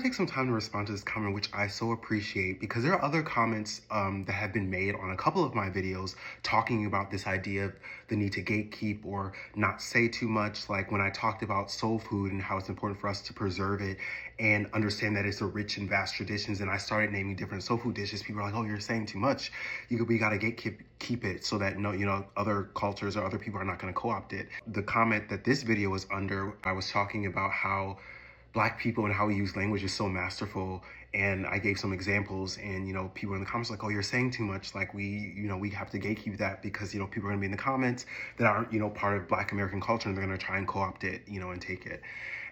Take some time to respond to this comment, which I so appreciate because there are other comments that have been made on a couple of my videos talking about this idea of the need to gatekeep or not say too much. Like when I talked about soul food and how it's important for us to preserve it and understand that it's a rich and vast traditions. And I started naming different soul food dishes. People are like, "Oh, you're saying too much. We got to keep it so that other cultures or other people are not going to co-opt it." The comment that this video was under, I was talking about how Black people and how we use language is so masterful. And I gave some examples, and people in the comments were like, "Oh, you're saying too much. Like we have to gatekeep that because people are gonna be in the comments that aren't part of Black American culture, and they're gonna try and co-opt it, and take it."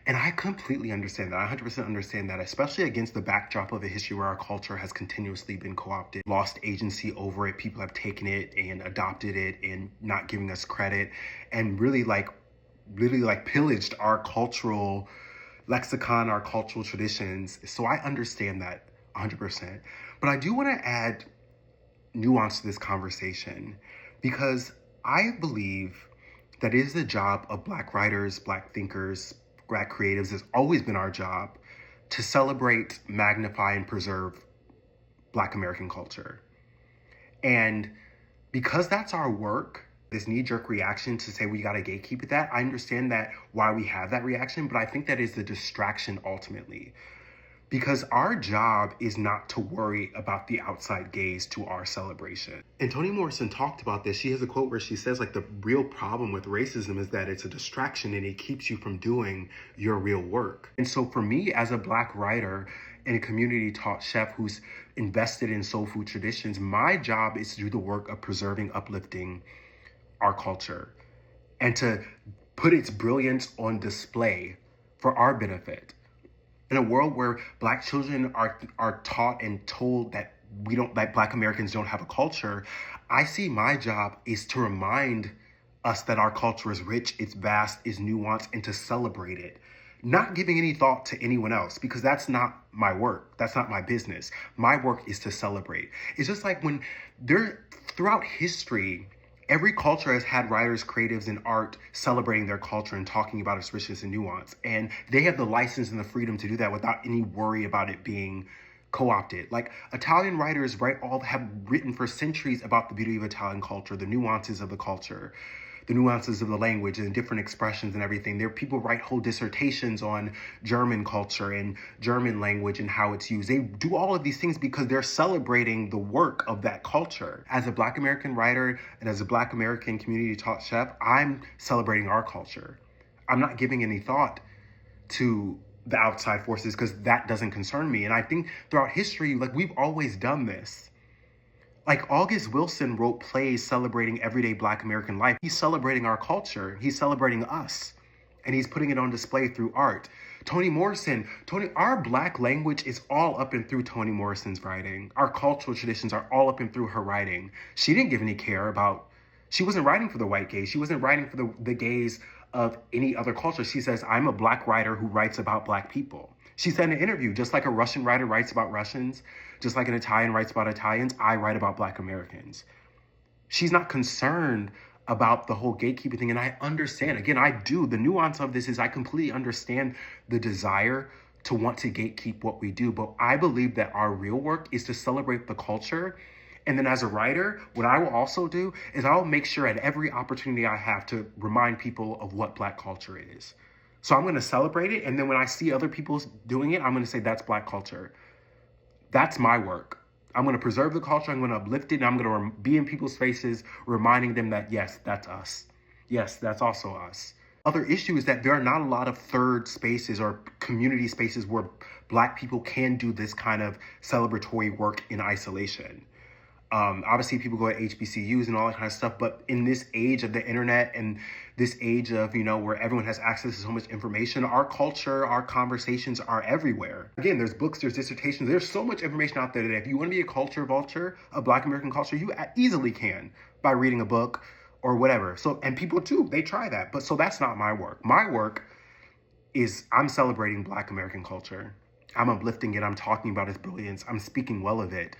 And I completely understand that. I 100% understand that, especially against the backdrop of a history where our culture has continuously been co-opted, lost agency over it. People have taken it and adopted it and not giving us credit, and really pillaged our cultural lexicon, our cultural traditions. So I understand that 100%. But I do want to add nuance to this conversation because I believe that it is the job of Black writers, Black thinkers, Black creatives. It's always been our job to celebrate, magnify, and preserve Black American culture. And because that's our work, this knee-jerk reaction to say we got to gatekeep that, I understand that why we have that reaction, but I think that is the distraction ultimately. Because our job is not to worry about the outside gaze to our celebration. And Toni Morrison talked about this. She has a quote where she says, like, the real problem with racism is that it's a distraction and it keeps you from doing your real work. And so for me, as a Black writer and a community taught chef who's invested in soul food traditions, my job is to do the work of preserving, uplifting our culture and to put its brilliance on display for our benefit. In a world where Black children are taught and told that Black Americans don't have a culture, I see my job is to remind us that our culture is rich, it's vast, it's nuanced, and to celebrate it. Not giving any thought to anyone else, because that's not my work. That's not my business. My work is to celebrate. It's just like throughout history, every culture has had writers, creatives, and art celebrating their culture and talking about its richness and nuance. And they have the license and the freedom to do that without any worry about it being co-opted. Like Italian writers, have written for centuries about the beauty of Italian culture, the nuances of the culture, the nuances of the language and different expressions and everything. There are people write whole dissertations on German culture and German language and how it's used. They do all of these things because they're celebrating the work of that culture. As a Black American writer and as a Black American community taught chef, I'm celebrating our culture. I'm not giving any thought to the outside forces because that doesn't concern me. And I think throughout history, we've always done this. Like August Wilson wrote plays celebrating everyday Black American life. He's celebrating our culture. He's celebrating us. And he's putting it on display through art. Toni Morrison, our Black language is all up and through Toni Morrison's writing. Our cultural traditions are all up and through her writing. She didn't give any care about, she wasn't writing for the white gaze. She wasn't writing for the gaze of any other culture. She says, I'm a Black writer who writes about Black people. She said in an interview, just like a Russian writer writes about Russians, just like an Italian writes about Italians, I write about Black Americans. She's not concerned about the whole gatekeeping thing. And I understand, again, I do. The nuance of this is I completely understand the desire to want to gatekeep what we do. But I believe that our real work is to celebrate the culture. And then as a writer, what I will also do is I'll make sure at every opportunity I have to remind people of what Black culture is. So I'm going to celebrate it. And then when I see other people doing it, I'm going to say that's Black culture. That's my work. I'm going to preserve the culture. I'm going to uplift it. And I'm going to be in people's faces, reminding them that, yes, that's us. Yes, that's also us. Other issue is that there are not a lot of third spaces or community spaces where Black people can do this kind of celebratory work in isolation. Obviously, people go to HBCUs and all that kind of stuff, but in this age of the internet and this age of, where everyone has access to so much information, our culture, our conversations are everywhere. Again, there's books, there's dissertations, there's so much information out there that if you want to be a culture vulture of Black American culture, you easily can by reading a book or whatever. So, and people too, they try that. But so that's not my work. My work is I'm celebrating Black American culture. I'm uplifting it. I'm talking about its brilliance. I'm speaking well of it.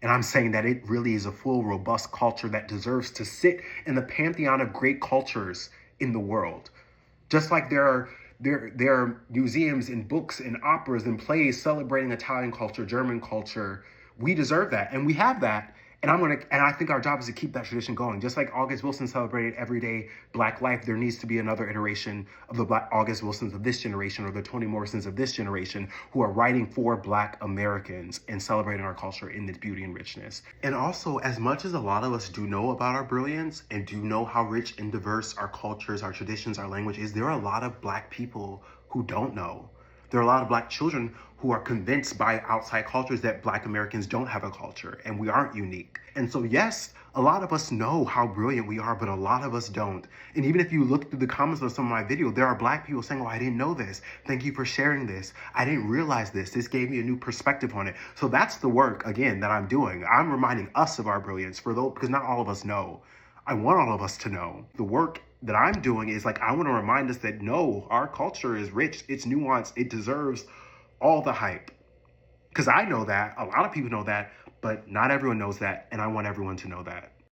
And I'm saying that it really is a full, robust culture that deserves to sit in the pantheon of great cultures in the world. Just like there are There are museums and books and operas and plays celebrating Italian culture, German culture. We deserve that, and we have that. And I think our job is to keep that tradition going. Just like August Wilson celebrated everyday Black life, there needs to be another iteration of the Black August Wilsons of this generation, or the Toni Morrisons of this generation, who are writing for Black Americans and celebrating our culture in its beauty and richness. And also, as much as a lot of us do know about our brilliance and do know how rich and diverse our cultures, our traditions, our language is, there are a lot of Black people who don't know. There are a lot of Black children who are convinced by outside cultures that Black Americans don't have a culture and we aren't unique. And so, yes, a lot of us know how brilliant we are, but a lot of us don't. And even if you look through the comments of some of my video, there are Black people saying, oh, I didn't know this. Thank you for sharing this. I didn't realize this. This gave me a new perspective on it. So that's the work, again, that I'm doing. I'm reminding us of our brilliance because not all of us know. I want all of us to know. The work that I'm doing is I want to remind us that no, our culture is rich, it's nuanced, it deserves all the hype. Because I know that, a lot of people know that, but not everyone knows that, and I want everyone to know that.